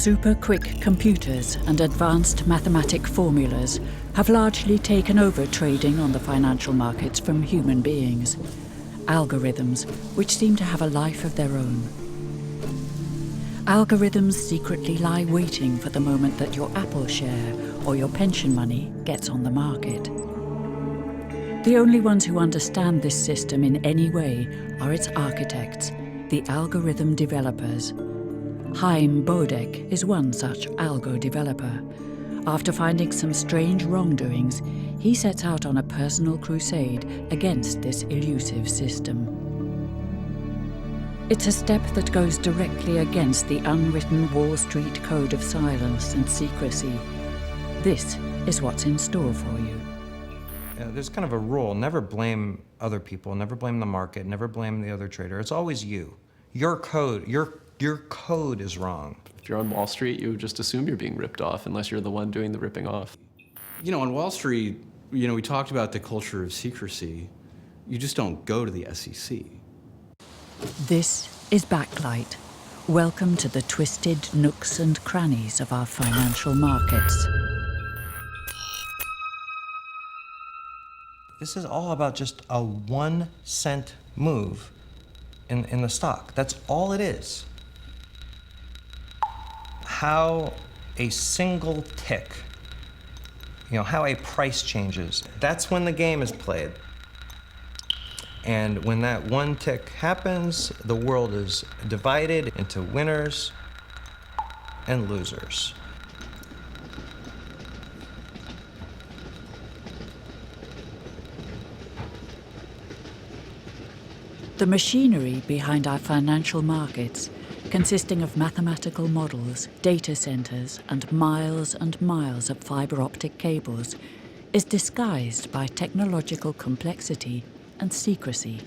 Super-quick computers and advanced mathematic formulas have largely taken over trading on the financial markets from human beings. Algorithms which seem to have a life of their own. Algorithms secretly lie waiting for the moment that your Apple share or your pension money gets on the market. The only ones who understand this system in any way are its architects, the algorithm developers. Chaim Bodek is one such algo developer. After finding some strange wrongdoings, he sets out on a personal crusade against this elusive system. It's a step that goes directly against the unwritten Wall Street code of silence and secrecy. This is what's in store for you. There's kind of a rule: never blame other people, never blame the market, never blame the other trader. It's always you. Your code, your code is wrong. If you're on Wall Street, you just assume you're being ripped off unless you're the one doing the ripping off. You know, on Wall Street, we talked about the culture of secrecy. You just don't go to the SEC. This is Backlight. Welcome to the twisted nooks and crannies of our financial markets. This is all about just a 1 cent move in the stock. That's all it is. How a single tick, how a price changes, that's when the game is played. And when that one tick happens, the world is divided into winners and losers. The machinery behind our financial markets, consisting of mathematical models, data centers, and miles of fiber optic cables, is disguised by technological complexity and secrecy.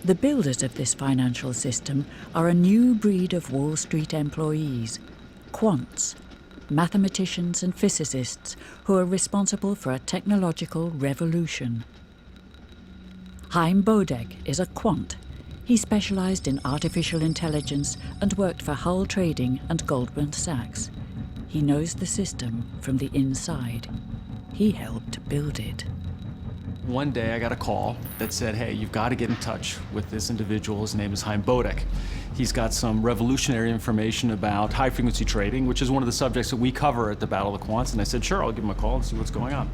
The builders of this financial system are a new breed of Wall Street employees, quants, mathematicians and physicists who are responsible for a technological revolution. Chaim Bodek is a quant. He specialized in artificial intelligence and worked for Hull Trading and Goldman Sachs. He knows the system from the inside. He helped build it. One day I got a call that said, hey, you've got to get in touch with this individual. His name is Chaim Bodek. He's got some revolutionary information about high-frequency trading, which is one of the subjects that we cover at the Battle of the Quants. And I said, sure, I'll give him a call and see what's going on.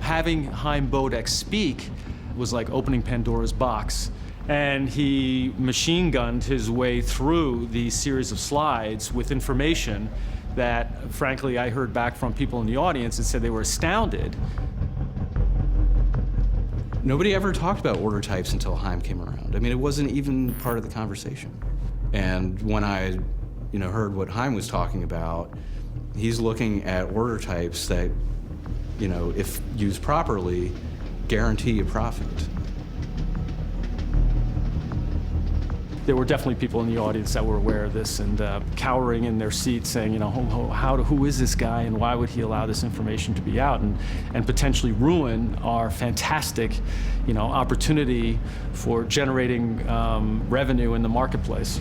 Having Chaim Bodek speak was like opening Pandora's box. And he machine-gunned his way through the series of slides with information that, frankly, I heard back from people in the audience that said they were astounded. Nobody ever talked about order types until Chaim came around. I mean, it wasn't even part of the conversation. And when I, heard what Chaim was talking about, he's looking at order types that, if used properly, guarantee a profit. There were definitely people in the audience that were aware of this and cowering in their seats saying, who is this guy and why would he allow this information to be out and potentially ruin our fantastic, opportunity for generating revenue in the marketplace.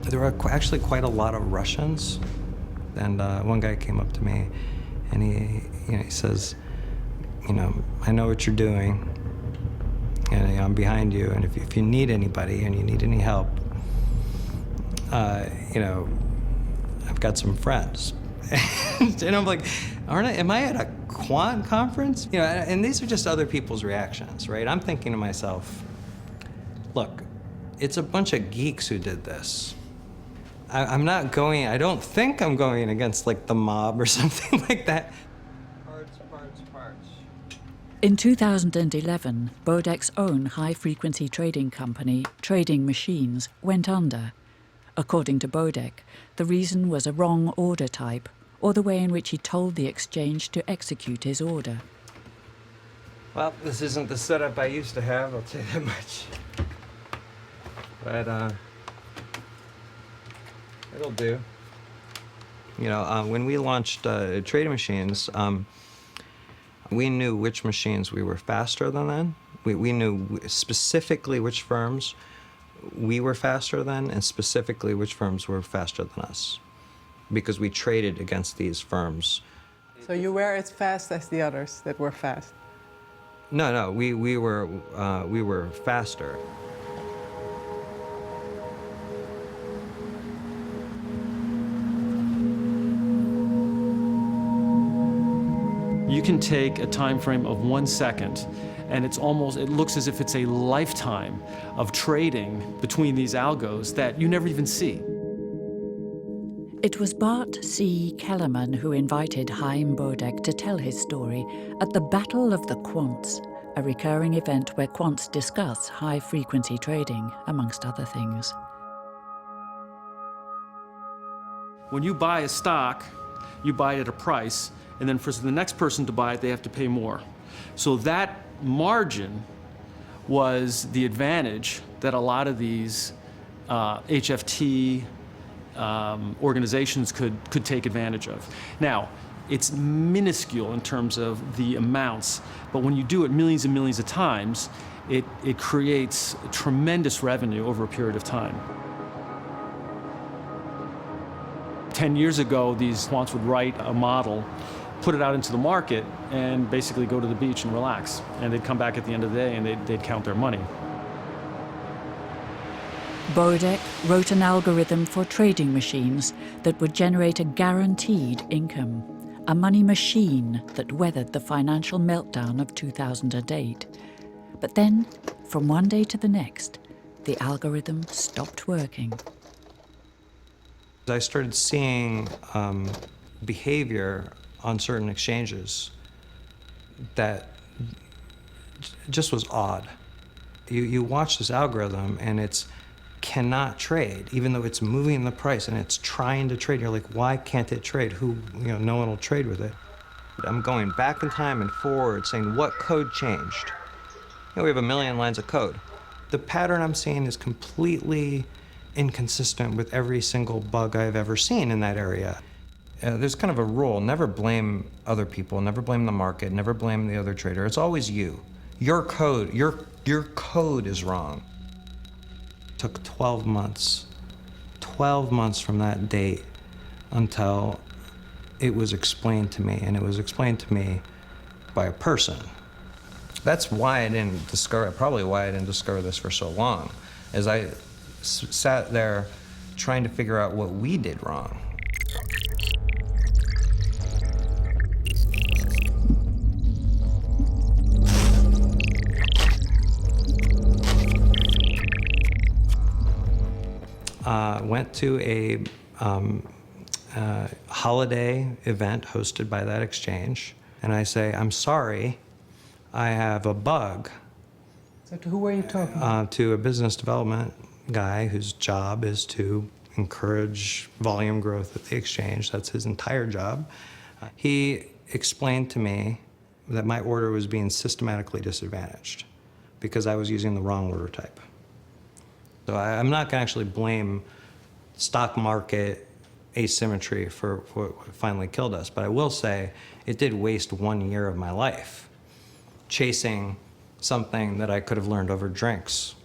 There were actually quite a lot of Russians. And one guy came up to me and he says, I know what you're doing. And I'm behind you, and if you need anybody and you need any help, I've got some friends. And I'm like, am I at a quant conference? And these are just other people's reactions, right? I'm thinking to myself, look, it's a bunch of geeks who did this. I don't think I'm going against like the mob or something like that. Parts. In 2011, Bodek's own high-frequency trading company, Trading Machines, went under. According to Bodek, the reason was a wrong order type, or the way in which he told the exchange to execute his order. Well, this isn't the setup I used to have, I'll tell you that much. But, it'll do. When we launched Trading Machines, we knew which machines we were faster than then. We knew specifically which firms we were faster than and specifically which firms were faster than us because we traded against these firms. So you were as fast as the others that were fast? No, we were faster. You can take a time frame of 1 second, and it looks as if it's a lifetime of trading between these algos that you never even see. It was Bart C. Kellerman who invited Chaim Bodek to tell his story at the Battle of the Quants, a recurring event where quants discuss high-frequency trading, amongst other things. When you buy a stock, you buy it at a price, and then for the next person to buy it, they have to pay more. So that margin was the advantage that a lot of these HFT organizations could take advantage of. Now, it's minuscule in terms of the amounts, but when you do it millions and millions of times, it creates tremendous revenue over a period of time. 10 years ago, these quants would write a model, put it out into the market, and basically go to the beach and relax. And they'd come back at the end of the day and they'd count their money. Bodek wrote an algorithm for trading machines that would generate a guaranteed income, a money machine that weathered the financial meltdown of 2008. But then, from one day to the next, the algorithm stopped working. I started seeing behavior on certain exchanges that just was odd. You watch this algorithm and it's cannot trade, even though it's moving the price and it's trying to trade. You're like, why can't it trade? No one will trade with it. I'm going back in time and forward saying, what code changed? We have a million lines of code. The pattern I'm seeing is completely inconsistent with every single bug I've ever seen in that area. There's kind of a rule, never blame other people, never blame the market, never blame the other trader. It's always you. Your code is wrong. It took 12 months. 12 months from that date until it was explained to me, and it was explained to me by a person. That's why probably why I didn't discover this for so long, as I sat there trying to figure out what we did wrong. Went to a holiday event hosted by that exchange, and I say, I'm sorry, I have a bug. So to who were you talking to a business development guy whose job is to encourage volume growth at the exchange. That's his entire job. He explained to me that my order was being systematically disadvantaged because I was using the wrong order type. So I'm not going to actually blame stock market asymmetry for what finally killed us, but I will say it did waste 1 year of my life chasing something that I could have learned over drinks.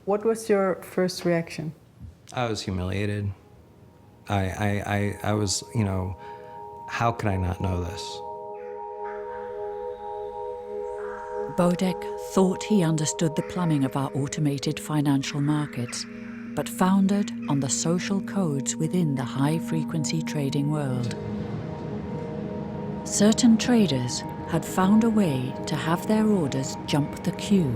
What was your first reaction? I was humiliated. I was, how could I not know this? Bodek thought he understood the plumbing of our automated financial markets, but foundered on the social codes within the high-frequency trading world. Certain traders had found a way to have their orders jump the queue.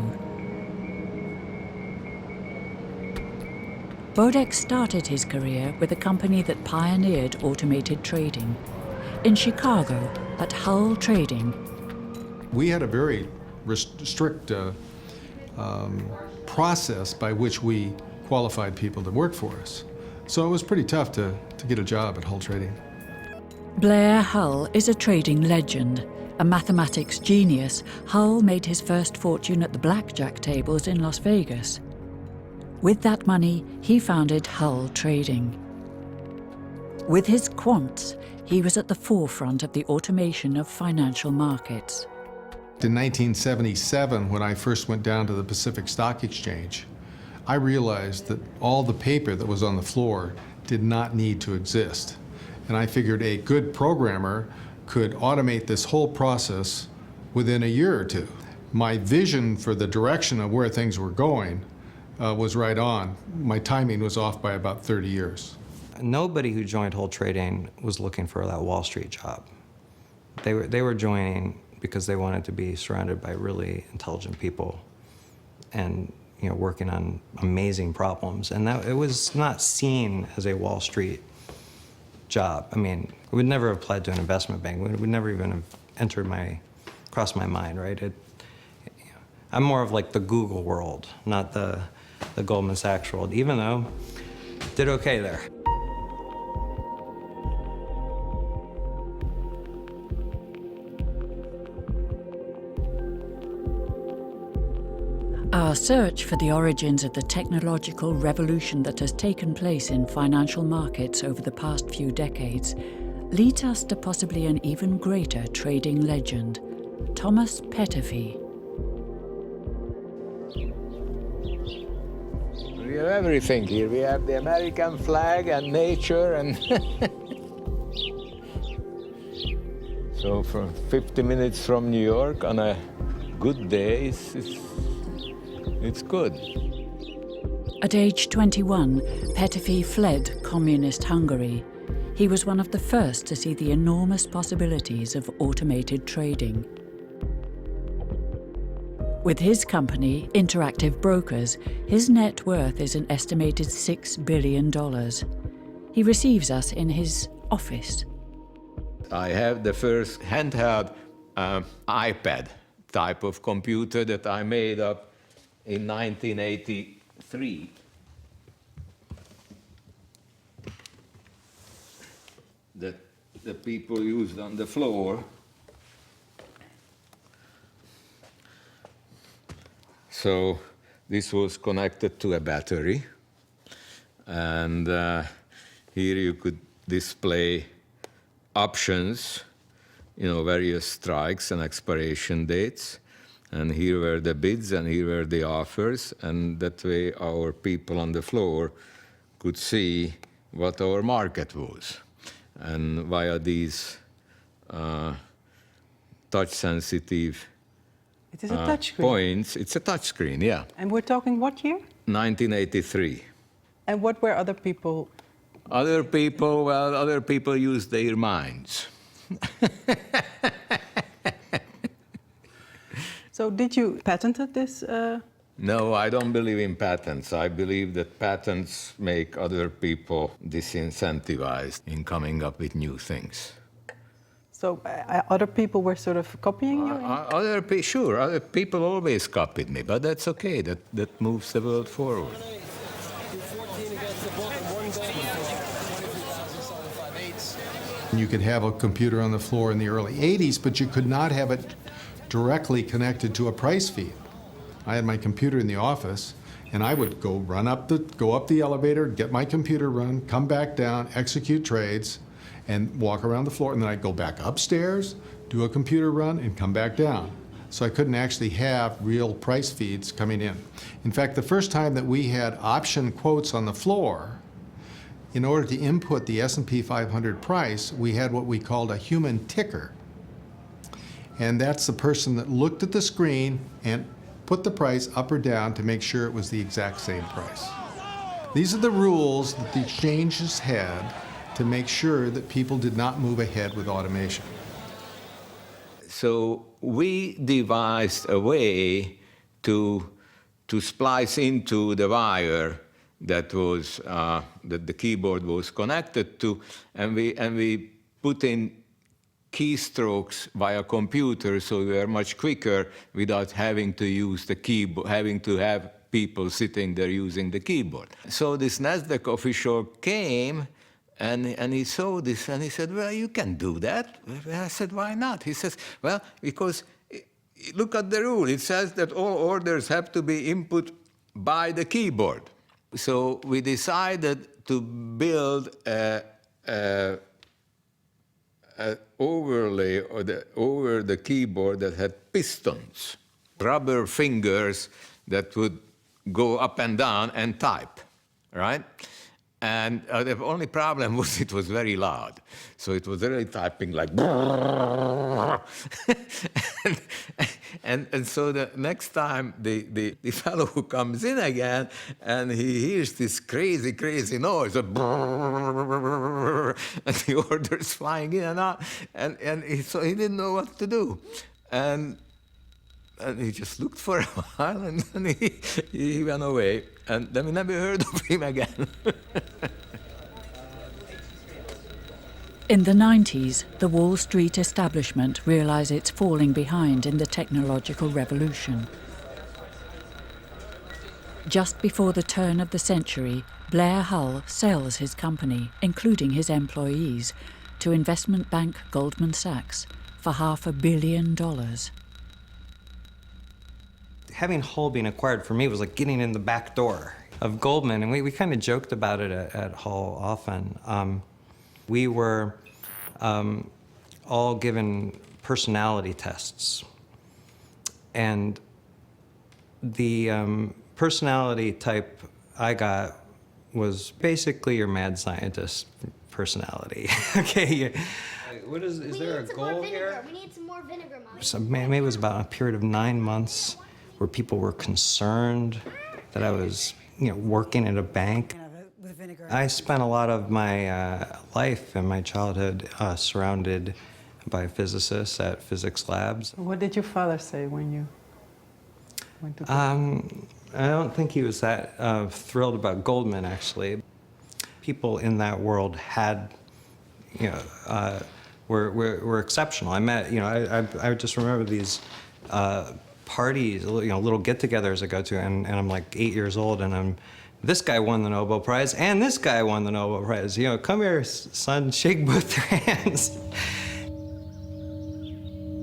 Bodek started his career with a company that pioneered automated trading. In Chicago, at Hull Trading. We had a very strict process by which we qualified people to work for us. So it was pretty tough to get a job at Hull Trading. Blair Hull is a trading legend. A mathematics genius, Hull made his first fortune at the blackjack tables in Las Vegas. With that money, he founded Hull Trading. With his quants, he was at the forefront of the automation of financial markets. In 1977, when I first went down to the Pacific Stock Exchange, I realized that all the paper that was on the floor did not need to exist. And I figured a good programmer could automate this whole process within a year or two. My vision for the direction of where things were going was right on. My timing was off by about 30 years. Nobody who joined Whole Trading was looking for that Wall Street job. They were joining because they wanted to be surrounded by really intelligent people and working on amazing problems. And that it was not seen as a Wall Street job. I mean, it would never have applied to an investment bank. It would never even have crossed my mind, right? I'm more of like the Google world, not the Goldman Sachs world, even though I did okay there. Our search for the origins of the technological revolution that has taken place in financial markets over the past few decades leads us to possibly an even greater trading legend, Thomas Peterffy. We have everything here. We have the American flag and nature and so from 50 minutes from New York on a good day, it's good. At age 21, Peterffy fled communist Hungary. He was one of the first to see the enormous possibilities of automated trading. With his company, Interactive Brokers, his net worth is an estimated $6 billion. He receives us in his office. I have the first handheld iPad type of computer that I made up in 1983. That the people used on the floor. So this was connected to a battery. And here you could display options, various strikes and expiration dates. And here were the bids and here were the offers. And that way our people on the floor could see what our market was. And via these touch-sensitive It is a touchscreen. points, it's a touchscreen, yeah. And we're talking what year? 1983. And what were other people? Other people used their minds. So did you patented this? No, I don't believe in patents. I believe that patents make other people disincentivized in coming up with new things. So other people were sort of copying you? Sure, other people always copied me, but that's okay. That moves the world forward. You could have a computer on the floor in the early 80s, but you could not have it directly connected to a price feed. I had my computer in the office, and I would go up the elevator, get my computer run, come back down, execute trades, and walk around the floor, and then I'd go back upstairs, do a computer run, and come back down. So I couldn't actually have real price feeds coming in. In fact, the first time that we had option quotes on the floor, in order to input the S&P 500 price, we had what we called a human ticker. And that's the person that looked at the screen and put the price up or down to make sure it was the exact same price. These are the rules that the exchanges had to make sure that people did not move ahead with automation. So we devised a way to splice into the wire that was that the keyboard was connected to, and we put in keystrokes via computer, so we were much quicker without having to use the keyboard, having to have people sitting there using the keyboard. So this NASDAQ official came and he saw this and he said, well, you can do that. I said, why not? He says, well, because look at the rule. It says that all orders have to be input by the keyboard. So we decided to build a overlay over the keyboard that had pistons, rubber fingers that would go up and down and type, right? And the only problem was it was very loud. So it was really typing like and so the next time the fellow who comes in again and he hears this crazy noise, and the orders flying in and out, so he didn't know what to do. And he just looked for a while, and then he went away. And then we never heard of him again. In the 90s, the Wall Street establishment realised it's falling behind in the technological revolution. Just before the turn of the century, Blair Hull sells his company, including his employees, to investment bank Goldman Sachs for $500 million. Having Hull being acquired for me was like getting in the back door of Goldman, and we kind of joked about it at Hull often. We were all given personality tests, and the personality type I got was basically your mad scientist personality. Okay. What is there a goal here? We need some more vinegar, Mom. So maybe it was about a period of 9 months where people were concerned that I was, working at a bank. I spent a lot of my life and my childhood surrounded by physicists at physics labs. What did your father say when you went to I don't think he was that thrilled about Goldman, actually. People in that world had, were exceptional. I met, I just remember these parties, little get-togethers I go to, and I'm like 8 years old, and this guy won the Nobel Prize, and this guy won the Nobel Prize. Come here, son, shake both their hands.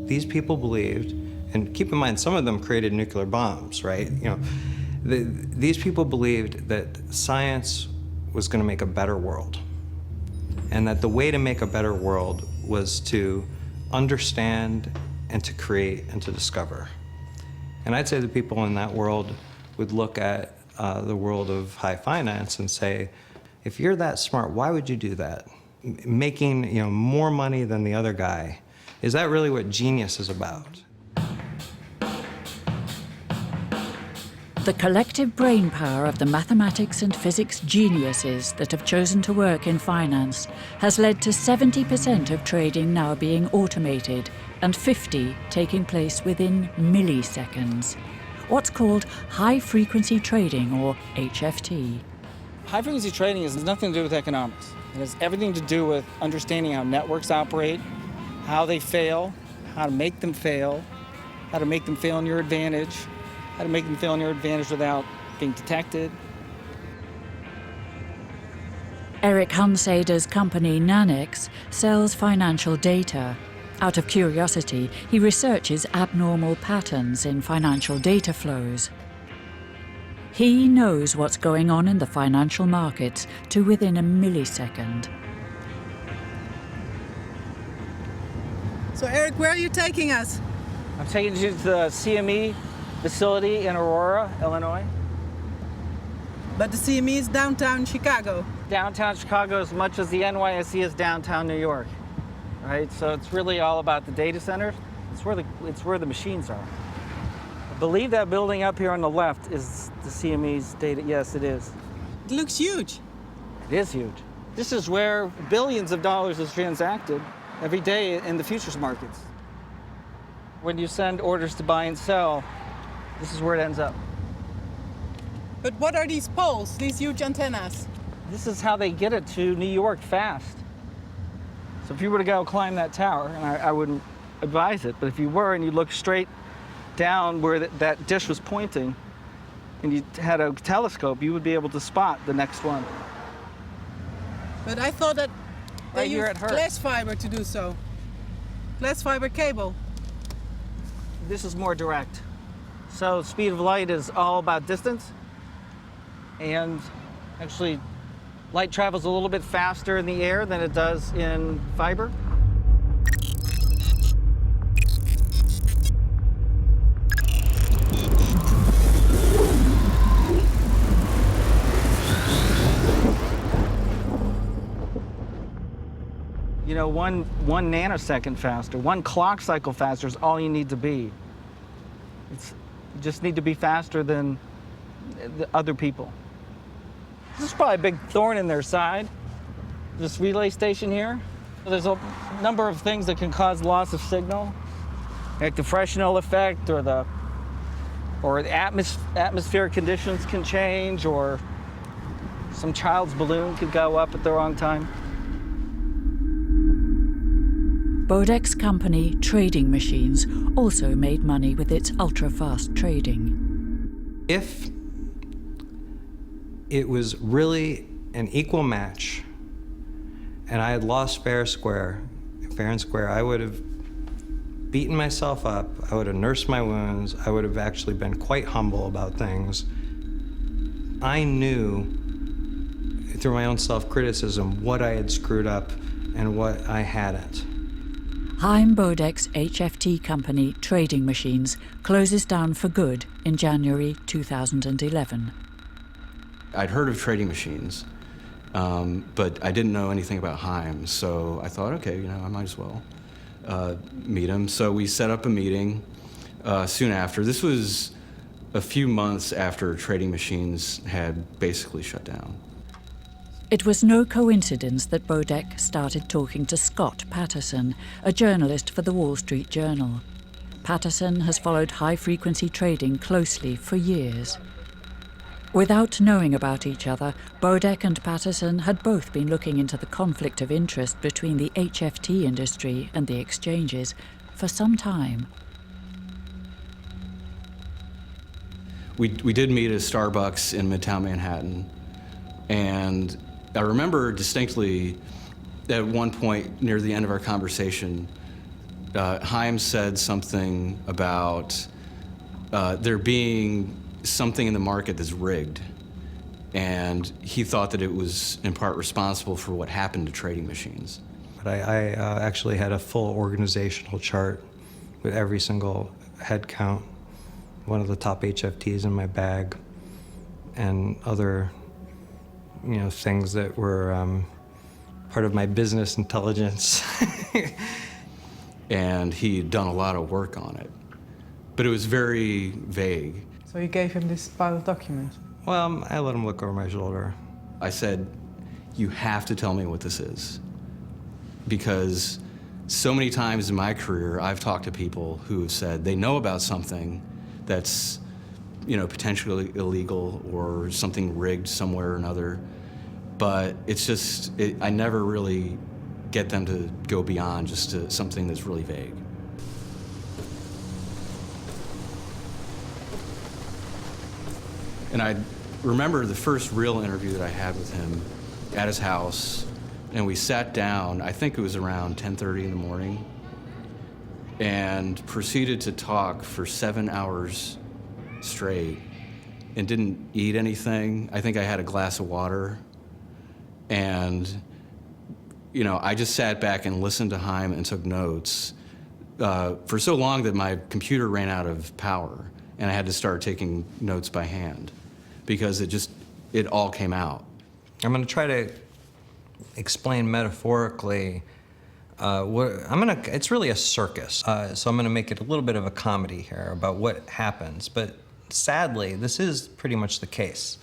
These people believed, and keep in mind, some of them created nuclear bombs, right? These people believed that science was going to make a better world, and that the way to make a better world was to understand and to create and to discover. And I'd say the people in that world would look at the world of high finance and say, if you're that smart, why would you do that? Making more money than the other guy, is that really what genius is about? The collective brain power of the mathematics and physics geniuses that have chosen to work in finance has led to 70% of trading now being automated and 50% taking place within milliseconds. What's called high-frequency trading, or HFT. High-frequency trading has nothing to do with economics. It has everything to do with understanding how networks operate, how they fail, how to make them fail, how to make them fail in your advantage, how to make them fail in your advantage without being detected. Eric Hunsader's company, Nanex, sells financial data. Out of curiosity, he researches abnormal patterns in financial data flows. He knows what's going on in the financial markets to within a millisecond. So Eric, where are you taking us? I'm taking you to the CME facility in Aurora, Illinois. But the CME is downtown Chicago. Downtown Chicago as much as the NYSE is downtown New York, right? So it's really all about the data centers. It's where the machines are. I believe that building up here on the left is the CME's data. Yes, it is. It looks huge. It is huge. This is where billions of dollars is transacted every day in the futures markets. When you send orders to buy and sell, this is where it ends up. But what are these poles, these huge antennas? This is how they get it to New York fast. So if you were to go climb that tower, and I wouldn't advise it, but if you were and you looked straight down where that dish was pointing, and you had a telescope, you would be able to spot the next one. But I thought that they Right here used at Hertz. glass fiber to do so. Glass fiber cable. This is more direct. So speed of light is all about distance. And actually, light travels a little bit faster in the air than it does in fiber. You know, one nanosecond faster, one clock cycle faster is all you need to be. You just need to be faster than the other people. This is probably a big thorn in their side, this relay station here. There's a number of things that can cause loss of signal, like the Fresnel effect, or the atmospheric conditions can change, or some child's balloon could go up at the wrong time. Bodek's company, Trading Machines, also made money with its ultra-fast trading. If it was really an equal match, and I had lost fair and square, I would have beaten myself up, I would have nursed my wounds, I would have actually been quite humble about things. I knew through my own self-criticism what I had screwed up and what I hadn't. Chaim Bodek's HFT company, Trading Machines, closes down for good in January 2011. I'd heard of Trading Machines, but I didn't know anything about Chaim, so I thought, okay, you know, I might as well meet him. So we set up a meeting soon after. This was a few months after Trading Machines had basically shut down. It was no coincidence that Bodek started talking to Scott Patterson, a journalist for the Wall Street Journal. Patterson has followed high-frequency trading closely for years. Without knowing about each other, Bodek and Patterson had both been looking into the conflict of interest between the HFT industry and the exchanges for some time. We did meet at Starbucks in Midtown Manhattan, and I remember distinctly at one point near the end of our conversation, Chaim said something about there being something in the market that's rigged, and he thought that it was in part responsible for what happened to Trading Machines. But I actually had a full organizational chart with every single head count, one of the top HFTs in my bag, and other things that were part of my business intelligence. And he'd done a lot of work on it, but it was very vague. So you gave him this pile of documents? Well, I let him look over my shoulder. I said, you have to tell me what this is. Because so many times in my career, I've talked to people who have said they know about something that's potentially illegal or something rigged somewhere or another, but it's just, I never really get them to go beyond just to something that's really vague. And I remember the first real interview that I had with him at his house, and we sat down, I think it was around 10:30 in the morning, and proceeded to talk for 7 hours straight and didn't eat anything. I think I had a glass of water. And, I just sat back and listened to Chaim and took notes for so long that my computer ran out of power, and I had to start taking notes by hand because it all came out. I'm going to try to explain metaphorically it's really a circus. So I'm going to make it a little bit of a comedy here about what happens. But sadly, this is pretty much the case.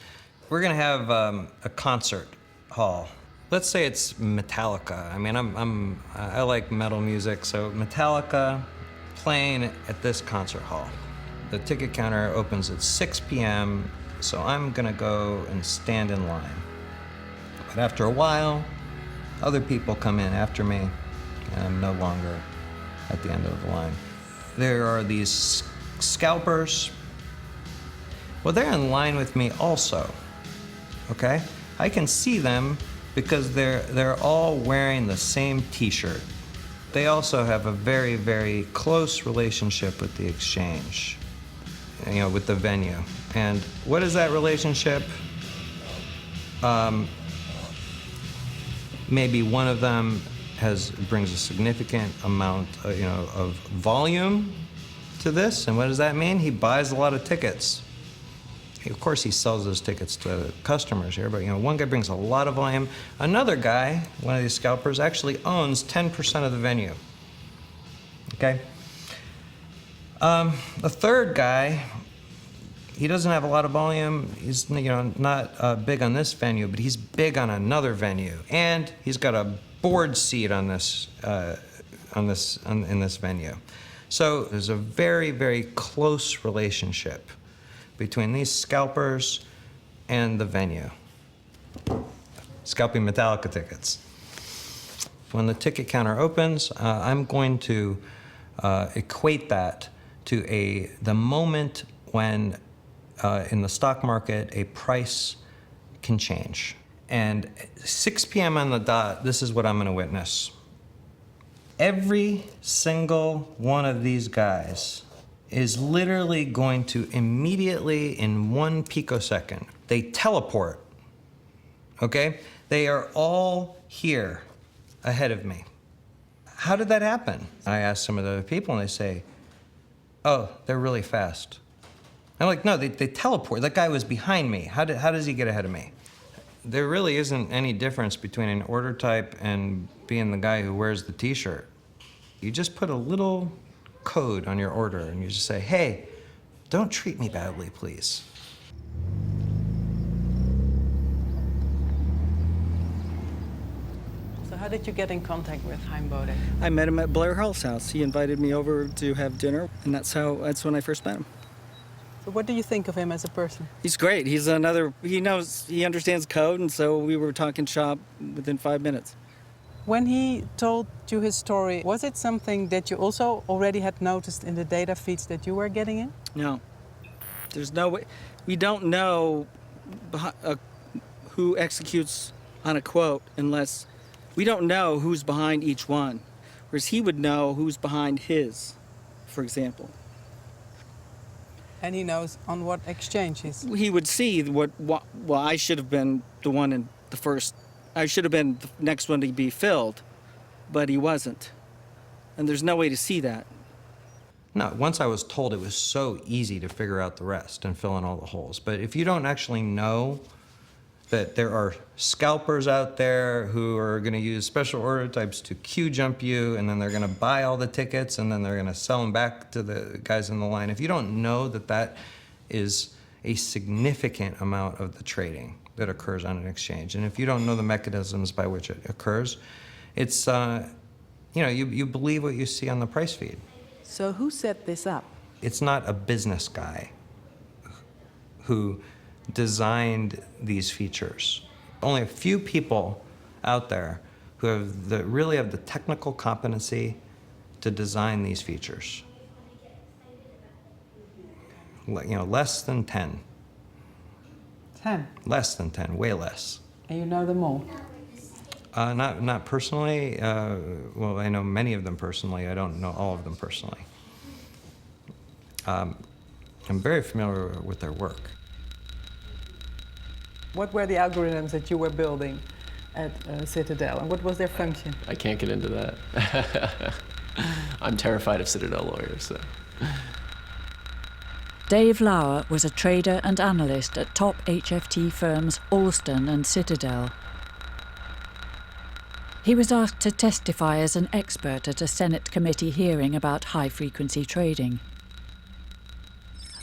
We're going to have a concert hall. Let's say it's Metallica. I mean, I like metal music, so Metallica playing at this concert hall. The ticket counter opens at 6 p.m., so I'm going to go and stand in line. But after a while, other people come in after me, and I'm no longer at the end of the line. There are these scalpers. Well, they're in line with me also, okay? I can see them because they're all wearing the same T-shirt. They also have a very, very close relationship with the exchange, with the venue. And what is that relationship? Maybe one of them brings a significant amount, of volume to this. And what does that mean? He buys a lot of tickets. Of course, he sells those tickets to customers here, but one guy brings a lot of volume. Another guy, one of these scalpers, actually owns 10% of the venue. Okay? The third guy, he doesn't have a lot of volume. He's not big on this venue, but he's big on another venue, and he's got a board seat on this in this venue. So there's a very, very close relationship between these scalpers and the venue. Scalping Metallica tickets. When the ticket counter opens, I'm going to equate that to the moment when in the stock market a price can change. And 6 p.m. on the dot, this is what I'm going to witness. Every single one of these guys is literally going to immediately, in 1 picosecond, they teleport, okay? They are all here ahead of me. How did that happen? I asked some of the other people, and they say, oh, they're really fast. I'm like, no, they teleport. That guy was behind me. How does he get ahead of me? There really isn't any difference between an order type and being the guy who wears the t-shirt. You just put a little code on your order and you just say, hey, don't treat me badly, please. So how did you get in contact with Hein Bodek? I met him at Blair Hall's house. He invited me over to have dinner, and that's when I first met him. So what do you think of him as a person? He's great. He understands code, and so we were talking shop within 5 minutes. When he told you his story, was it something that you also already had noticed in the data feeds that you were getting in? No. There's no way. We don't know who executes on a quote unless we don't know who's behind each one. Whereas he would know who's behind his, for example. And he knows on what exchanges. He would see well, I should have been the one in the first. I should have been the next one to be filled, but he wasn't. And there's no way to see that. No, once I was told, it was so easy to figure out the rest and fill in all the holes. But if you don't actually know that there are scalpers out there who are going to use special order types to queue jump you, and then they're going to buy all the tickets, and then they're going to sell them back to the guys in the line. If you don't know that that is a significant amount of the trading that occurs on an exchange, and if you don't know the mechanisms by which it occurs, it's, you believe what you see on the price feed. So who set this up? It's not a business guy who designed these features. Only a few people out there who have really have the technical competency to design these features. Less than 10. 10? Less than 10, way less. And you know them all? Not personally. Well, I know many of them personally. I don't know all of them personally. I'm very familiar with their work. What were the algorithms that you were building at Citadel, and what was their function? I can't get into that. I'm terrified of Citadel lawyers, so. Dave Lauer was a trader and analyst at top HFT firms Alston and Citadel. He was asked to testify as an expert at a Senate committee hearing about high-frequency trading.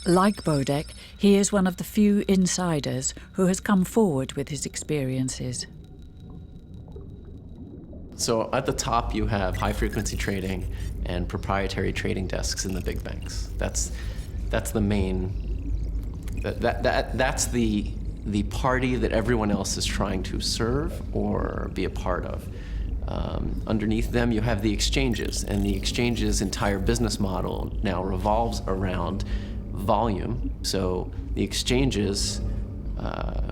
Like Bodek, he is one of the few insiders who has come forward with his experiences. So at the top, you have high-frequency trading and proprietary trading desks in the big banks. That's the main. That's the party that everyone else is trying to serve or be a part of. Underneath them, you have the exchanges, and the exchange's entire business model now revolves around volume. So the exchanges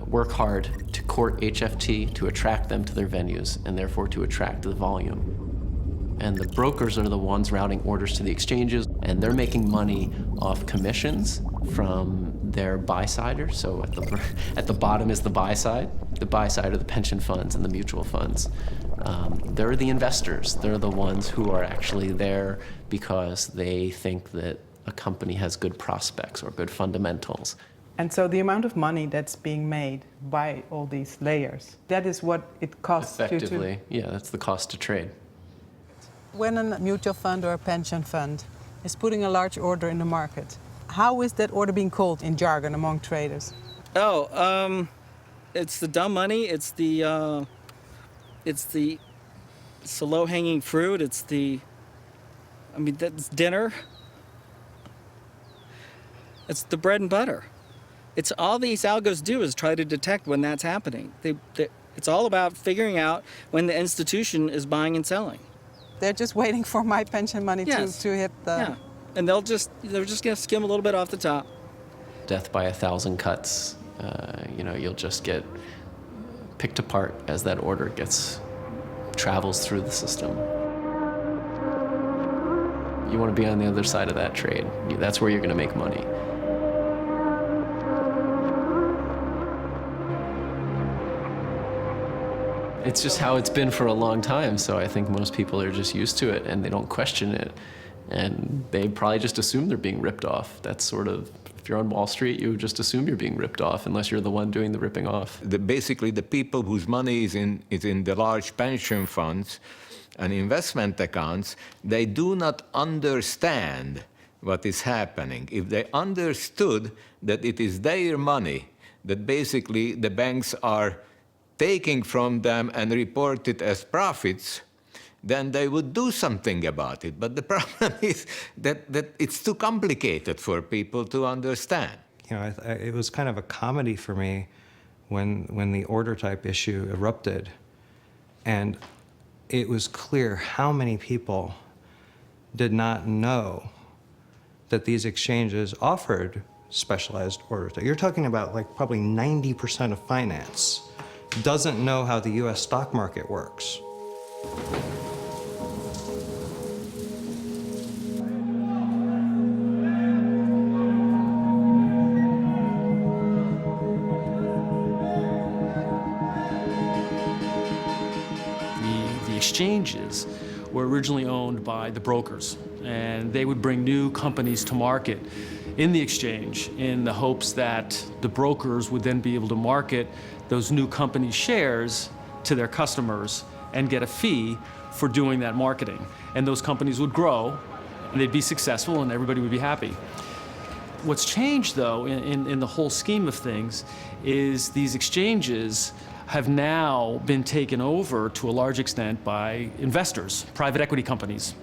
work hard to court HFT, to attract them to their venues, and therefore to attract the volume. And the brokers are the ones routing orders to the exchanges, and they're making money off commissions from their buy-siders. So at the bottom is the buy side. The buy side are the pension funds and the mutual funds. They're the investors. They're the ones who are actually there because they think that a company has good prospects or good fundamentals. And so the amount of money that's being made by all these layers, that is what it costs you to... Effectively, yeah, that's the cost to trade. When a mutual fund or a pension fund is putting a large order in the market, how is that order being called in jargon among traders? Oh, it's the dumb money. It's the low-hanging fruit. It's the, I mean, that's dinner. It's the bread and butter. It's all these algos do is try to detect when that's happening. It's all about figuring out when the institution is buying and selling. They're just waiting for my pension money to hit the... Yeah, and they're just gonna skim a little bit off the top. Death by 1,000 cuts. You know, you'll just get picked apart as that order travels through the system. You want to be on the other side of that trade. That's where you're going to make money. It's just how it's been for a long time, so I think most people are just used to it and they don't question it. And they probably just assume they're being ripped off. That's sort of, if you're on Wall Street, you just assume you're being ripped off unless you're the one doing the ripping off. Basically, the people whose money is in the large pension funds and investment accounts, they do not understand what is happening. If they understood that it is their money, that basically the banks are taking from them and report it as profits, then they would do something about it. But the problem is that it's too complicated for people to understand. You know, it was kind of a comedy for me when the order type issue erupted, and it was clear how many people did not know that these exchanges offered specialized order type. You're talking about like probably 90% of finance doesn't know how the US stock market works. The exchanges were originally owned by the brokers, and they would bring new companies to market in the exchange in the hopes that the brokers would then be able to market those new company shares to their customers and get a fee for doing that marketing. And those companies would grow, and they'd be successful, and everybody would be happy. What's changed, though, in the whole scheme of things, is these exchanges have now been taken over to a large extent by investors, private equity companies,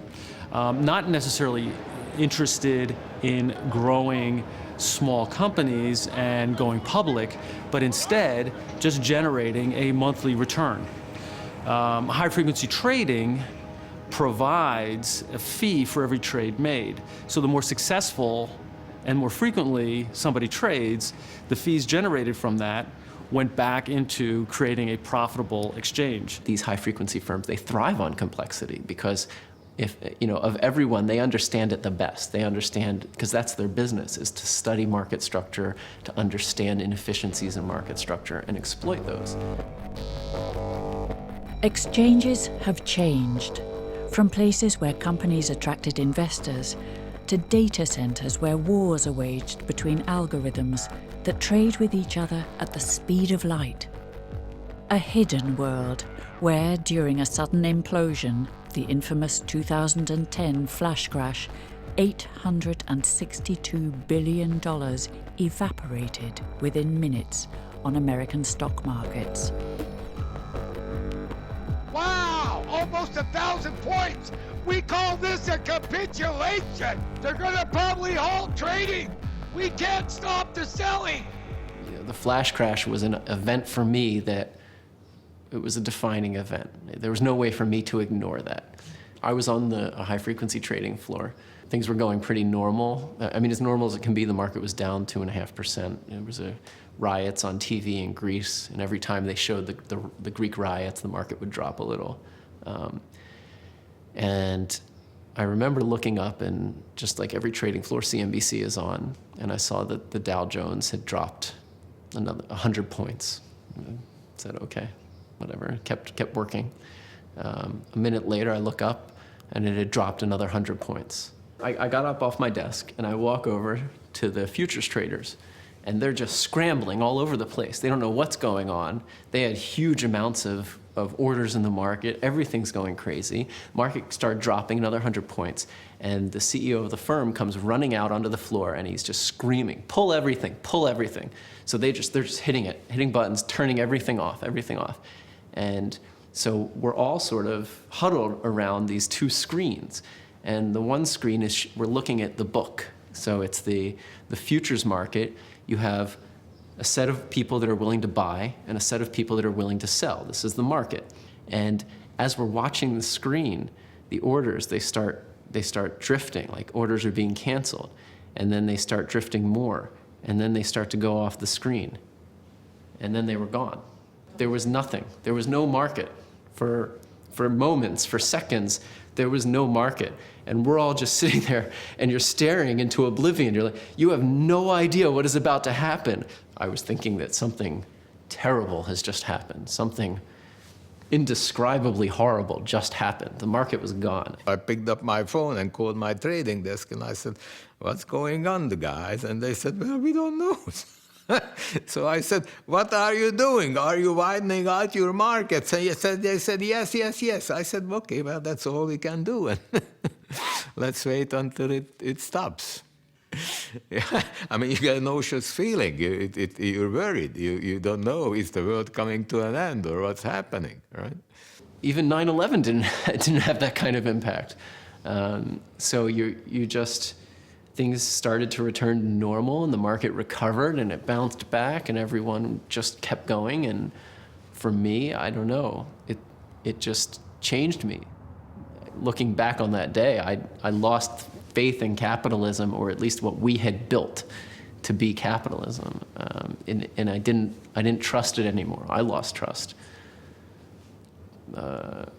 not necessarily interested in growing small companies and going public, but instead just generating a monthly return. High-frequency trading provides a fee for every trade made. So the more successful and more frequently somebody trades, the fees generated from that went back into creating a profitable exchange. These high-frequency firms, they thrive on complexity because of everyone, they understand it the best. They understand, because that's their business, is to study market structure, to understand inefficiencies in market structure and exploit those. Exchanges have changed from places where companies attracted investors to data centers where wars are waged between algorithms that trade with each other at the speed of light. A hidden world where, during a sudden implosion, the infamous 2010 flash crash, $862 billion evaporated within minutes on American stock markets. Wow! Almost 1,000 points! We call this a capitulation! They're gonna probably halt trading! We can't stop the selling! The flash crash was an event for me that it was a defining event. There was no way for me to ignore that. I was on a high-frequency trading floor. Things were going pretty normal. I mean, as normal as it can be, the market was down 2.5%. There was riots on TV in Greece, and every time they showed the Greek riots, the market would drop a little. And I remember looking up, and just like every trading floor, CNBC is on, and I saw that the Dow Jones had dropped another 100 points. I said, okay, whatever, kept working. A minute later, I look up, and it had dropped another 100 points. I got up off my desk, and I walk over to the futures traders, and they're just scrambling all over the place. They don't know what's going on. They had huge amounts of orders in the market. Everything's going crazy. Market started dropping another 100 points, and the CEO of the firm comes running out onto the floor, and he's just screaming, pull everything, pull everything. So they're just hitting buttons, turning everything off. And so we're all sort of huddled around these two screens. And the one screen is we're looking at the book. So it's the futures market. You have a set of people that are willing to buy and a set of people that are willing to sell. This is the market. And as we're watching the screen, the orders, they start drifting, like orders are being canceled. And then they start drifting more. And then they start to go off the screen. And then they were gone. There was nothing. There was no market. For moments, for seconds, there was no market. And we're all just sitting there, and you're staring into oblivion. You're like, you have no idea what is about to happen. I was thinking that something terrible has just happened. Something indescribably horrible just happened. The market was gone. I picked up my phone and called my trading desk, and I said, what's going on, the guys? And they said, well, we don't know. So I said, what are you doing? Are you widening out your markets? And they said, yes. I said, okay, well, that's all we can do. And let's wait until it stops. Yeah. I mean, you get a nauseous feeling. You're worried. You don't know, is the world coming to an end or what's happening, right? Even 9/11 didn't have that kind of impact. So things started to return to normal, and the market recovered, and it bounced back, and everyone just kept going. And for me, I don't know, it just changed me. Looking back on that day, I lost faith in capitalism, or at least what we had built to be capitalism, and I didn't trust it anymore. I lost trust.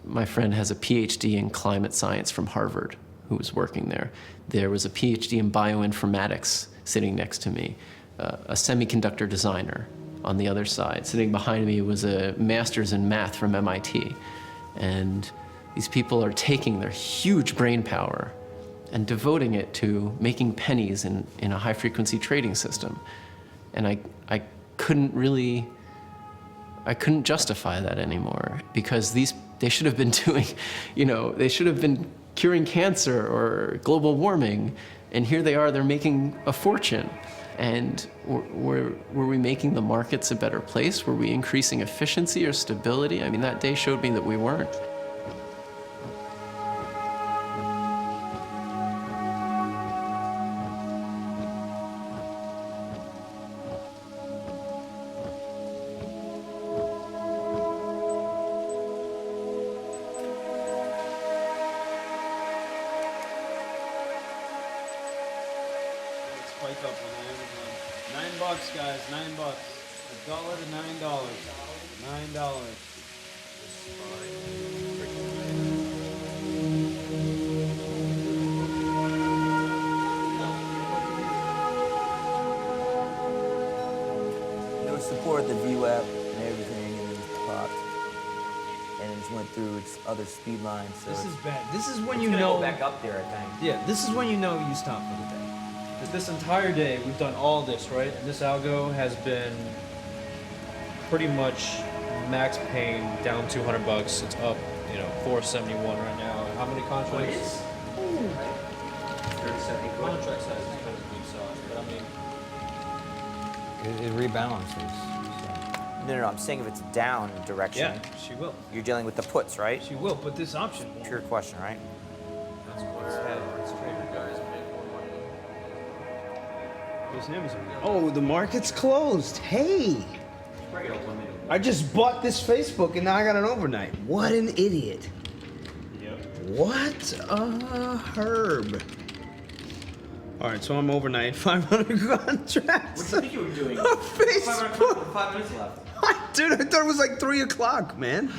My friend has a PhD in climate science from Harvard, who was working there. There was a PhD in bioinformatics sitting next to me, a semiconductor designer on the other side. Sitting behind me was a master's in math from MIT. And these people are taking their huge brain power and devoting it to making pennies in a high-frequency trading system. And I couldn't justify that anymore, because they should have been doing, they should have been curing cancer or global warming, and here they are, they're making a fortune. And were we making the markets a better place? Were we increasing efficiency or stability? I mean, that day showed me that we weren't. Spike up on Amazon. $9, guys, $9. $1 to $9. $9. It was support the view app and everything, and it just popped, and it just went through its other speed line. So This is bad. This is when it's you gonna know. go back up there, I think. Yeah, this is when you know you stopped for the day. Because this entire day we've done all this, right? And this algo has been pretty much max paying down $200. It's up, 471 right now. How many contracts? 30-70 Contract size is kind of good size, but I mean. It rebalances. So. No, I'm saying if it's down direction. Yeah, she will. You're dealing with the puts, right? She will, but this option won't. Pure question, right? That's where it's trader guys make more money. What's Amazon? Oh, the market's closed. Hey! I just bought this Facebook and now I got an overnight. What an idiot. Yep. What a herb. All right, so I'm overnight 500 contracts. What do you think you were doing? On Facebook. 5 minutes left. Dude, I thought it was like 3 o'clock, man.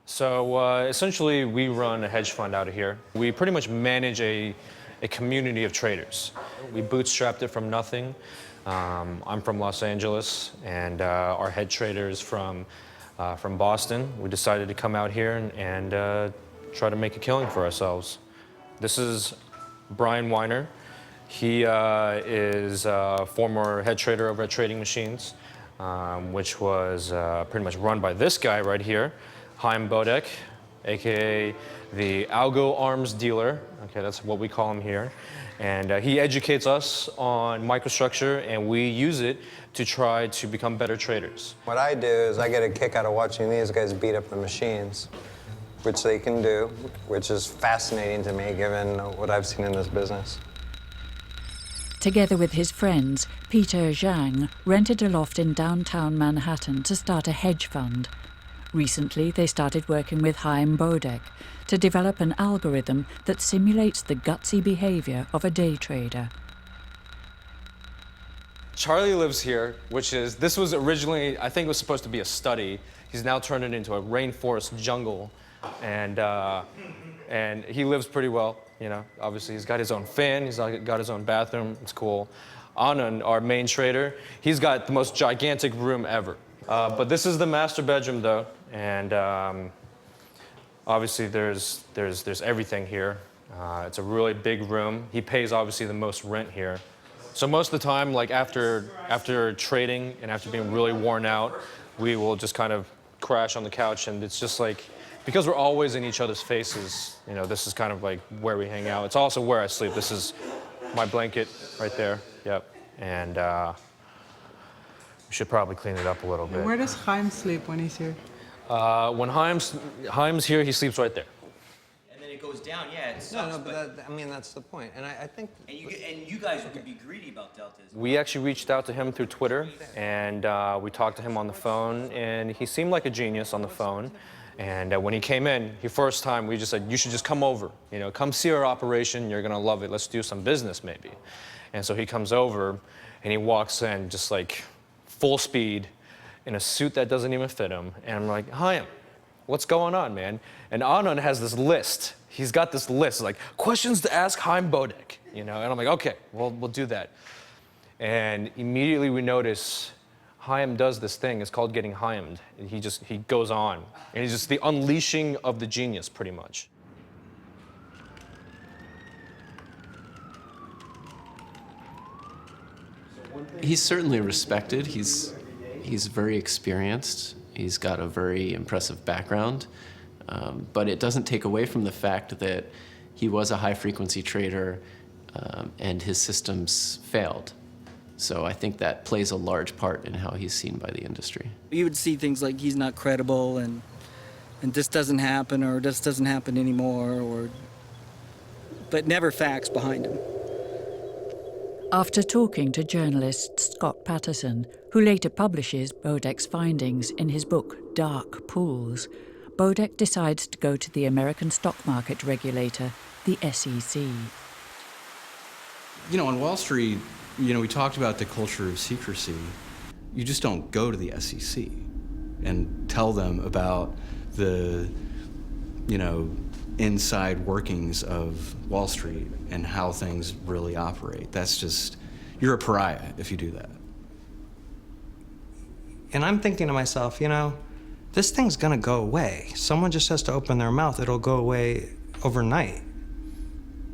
So essentially, we run a hedge fund out of here. We pretty much manage a community of traders. We bootstrapped it from nothing. I'm from Los Angeles, and our head trader is from Boston. We decided to come out here and try to make a killing for ourselves. This is Brian Weiner. He is a former head trader over at Trading Machines, which was pretty much run by this guy right here, Chaim Bodek, aka the Algo Arms Dealer. Okay, that's what we call him here. And he educates us on microstructure, and we use it to try to become better traders. What I do is I get a kick out of watching these guys beat up the machines, which they can do, which is fascinating to me given what I've seen in this business. Together with his friends, Peter Zhang rented a loft in downtown Manhattan to start a hedge fund. Recently, they started working with Chaim Bodek to develop an algorithm that simulates the gutsy behavior of a day trader. Charlie lives here, this was originally, I think it was supposed to be a study. He's now turned it into a rainforest jungle, and he lives pretty well, you know. Obviously, he's got his own fan, he's got his own bathroom, it's cool. Anand, our main trader, he's got the most gigantic room ever. But this is the master bedroom, though, and obviously there's everything here. It's a really big room. He pays obviously the most rent here. So most of the time, like after trading and after being really worn out, we will just kind of crash on the couch, and it's just like, because we're always in each other's faces, you know, this is kind of like where we hang out. It's also where I sleep. This is my blanket right there. Yep. And we should probably clean it up a little bit. Where does Chaim sleep when he's here? When Chaim's here, he sleeps right there. And then it goes down, yeah, it sucks. No, but I mean, that's the point. And I think... And you guys would be greedy about deltas. We actually reached out to him through Twitter, and we talked to him on the phone, and he seemed like a genius on the phone. And when he came in, first time, we just said, you should just come over. You know, come see our operation, you're gonna love it. Let's do some business, maybe. And so he comes over, and he walks in just like full speed, in a suit that doesn't even fit him. And I'm like, Chaim, what's going on, man? And Anand has this list. He's got this list, like, questions to ask Chaim Bodek, you know? And I'm like, okay, we'll do that. And immediately we notice Chaim does this thing. It's called getting Chaimed. He goes on. And he's just the unleashing of the genius, pretty much. He's certainly respected. He's very experienced. He's got a very impressive background. But it doesn't take away from the fact that he was a high-frequency trader and his systems failed. So I think that plays a large part in how he's seen by the industry. You would see things like he's not credible and this doesn't happen or this doesn't happen anymore, but never facts behind him. After talking to journalist Scott Patterson, who later publishes Bodek's findings in his book Dark Pools, Bodek decides to go to the American stock market regulator, the SEC. You know, on Wall Street, you know, we talked about the culture of secrecy. You just don't go to the SEC and tell them about the, you know, inside workings of Wall Street and how things really operate. That's just, you're a pariah if you do that. And I'm thinking to myself, you know, this thing's gonna go away. Someone just has to open their mouth, it'll go away overnight.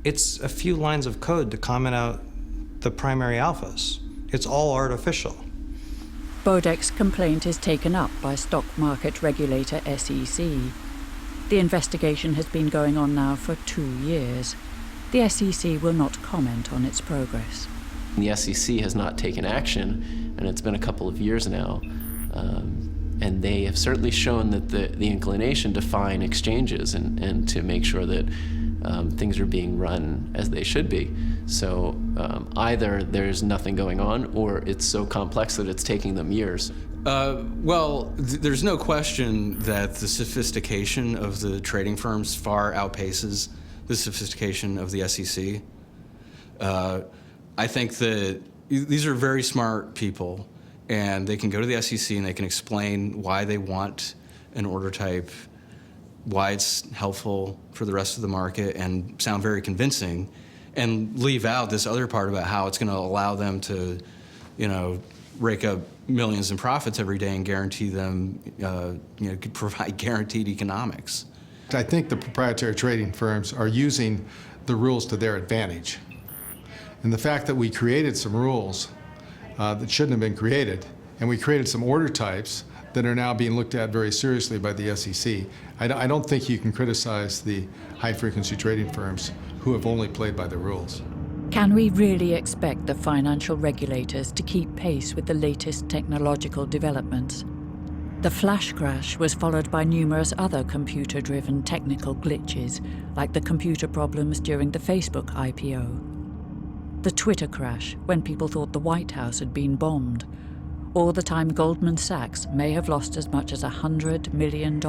It's a few lines of code to comment out the primary alphas. It's all artificial. Bodek's complaint is taken up by stock market regulator SEC. The investigation has been going on now for 2 years. The SEC will not comment on its progress. The SEC has not taken action, and it's been a couple of years now. And they have certainly shown that the inclination to fine exchanges and to make sure that things are being run as they should be. So either there's nothing going on, or it's so complex that it's taking them years. There's no question that the sophistication of the trading firms far outpaces the sophistication of the SEC. I think that these are very smart people, and they can go to the SEC and they can explain why they want an order type, why it's helpful for the rest of the market, and sound very convincing, and leave out this other part about how it's going to allow them to, you know, rake up millions in profits every day and guarantee them, you know, provide guaranteed economics. I think the proprietary trading firms are using the rules to their advantage. And the fact that we created some rules that shouldn't have been created, and we created some order types that are now being looked at very seriously by the SEC. I don't think you can criticize the high-frequency trading firms who have only played by the rules. Can we really expect the financial regulators to keep pace with the latest technological developments? The flash crash was followed by numerous other computer-driven technical glitches, like the computer problems during the Facebook IPO, the Twitter crash when people thought the White House had been bombed, or the time Goldman Sachs may have lost as much as $100 million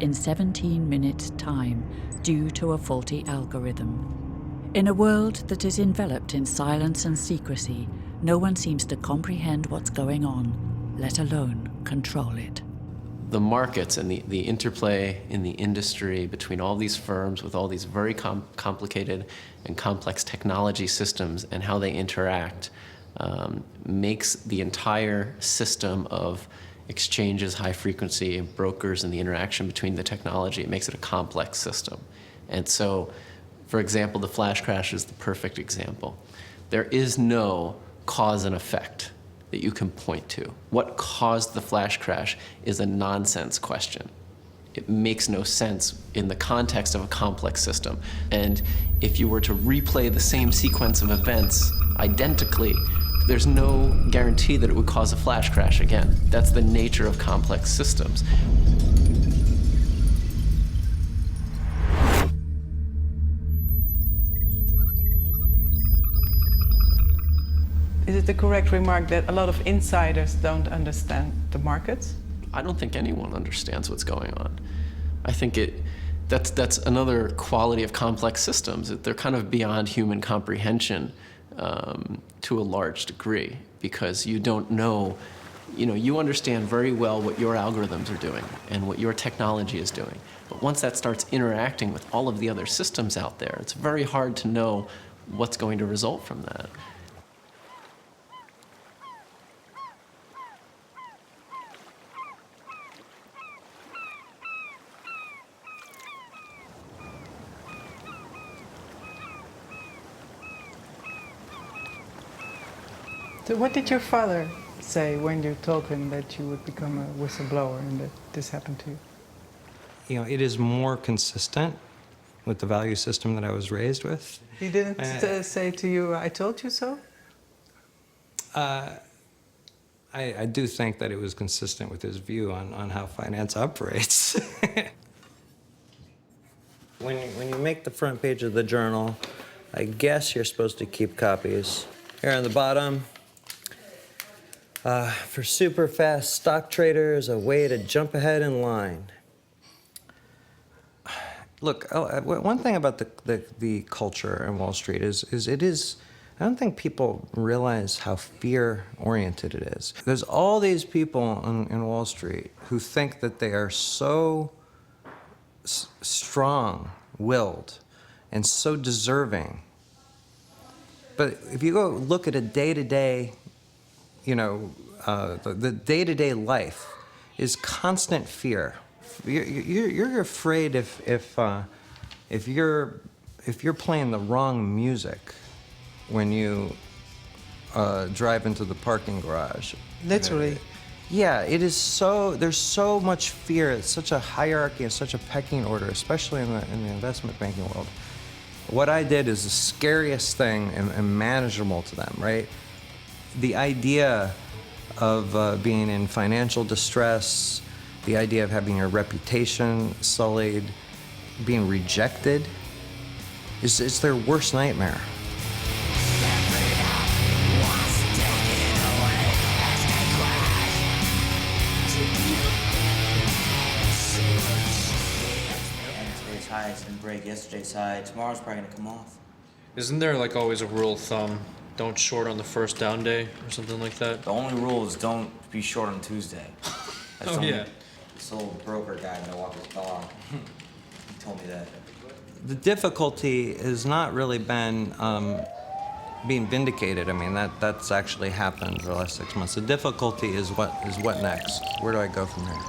in 17 minutes' time due to a faulty algorithm. In a world that is enveloped in silence and secrecy, no one seems to comprehend what's going on, let alone control it. The markets and the interplay in the industry between all these firms with all these very complicated and complex technology systems and how they interact makes the entire system of exchanges, high frequency, and brokers, and the interaction between the technology, it makes it a complex system. And so, for example, the flash crash is the perfect example. There is no cause and effect that you can point to. What caused the flash crash is a nonsense question. It makes no sense in the context of a complex system. And if you were to replay the same sequence of events identically, there's no guarantee that it would cause a flash crash again. That's the nature of complex systems. Is it the correct remark that a lot of insiders don't understand the markets? I don't think anyone understands what's going on. I think that's another quality of complex systems. They're kind of beyond human comprehension to a large degree, because you don't know, you understand very well what your algorithms are doing and what your technology is doing. But once that starts interacting with all of the other systems out there, it's very hard to know what's going to result from that. So what did your father say when you told him that you would become a whistleblower and that this happened to you? It is more consistent with the value system that I was raised with. He didn't say to you, I told you so? I do think that it was consistent with his view on how finance operates. When you make the front page of the journal, I guess you're supposed to keep copies. Here on the bottom, for super fast stock traders, a way to jump ahead in line. Look, one thing about the culture in Wall Street is I don't think people realize how fear-oriented it is. There's all these people in Wall Street who think that they are so strong-willed and so deserving. But if you go look at a day-to-day, the day-to-day life is constant fear. You're afraid if you're playing the wrong music when you drive into the parking garage. Literally. Yeah, it is so. There's so much fear. It's such a hierarchy and such a pecking order, especially in the investment banking world. What I did is the scariest thing and manageable to them, right? The idea of being in financial distress, the idea of having your reputation sullied, being rejected, it's their worst nightmare. Today's high, it's gonna break yesterday's high. Tomorrow's probably gonna come off. Isn't there like always a rule of thumb? Don't short on the first down day or something like that? The only rule is don't be short on Tuesday. That's yeah. This little broker guy that walked his dog. He told me that. The difficulty has not really been being vindicated. I mean, that's actually happened for the last 6 months. The difficulty is what next? Where do I go from here?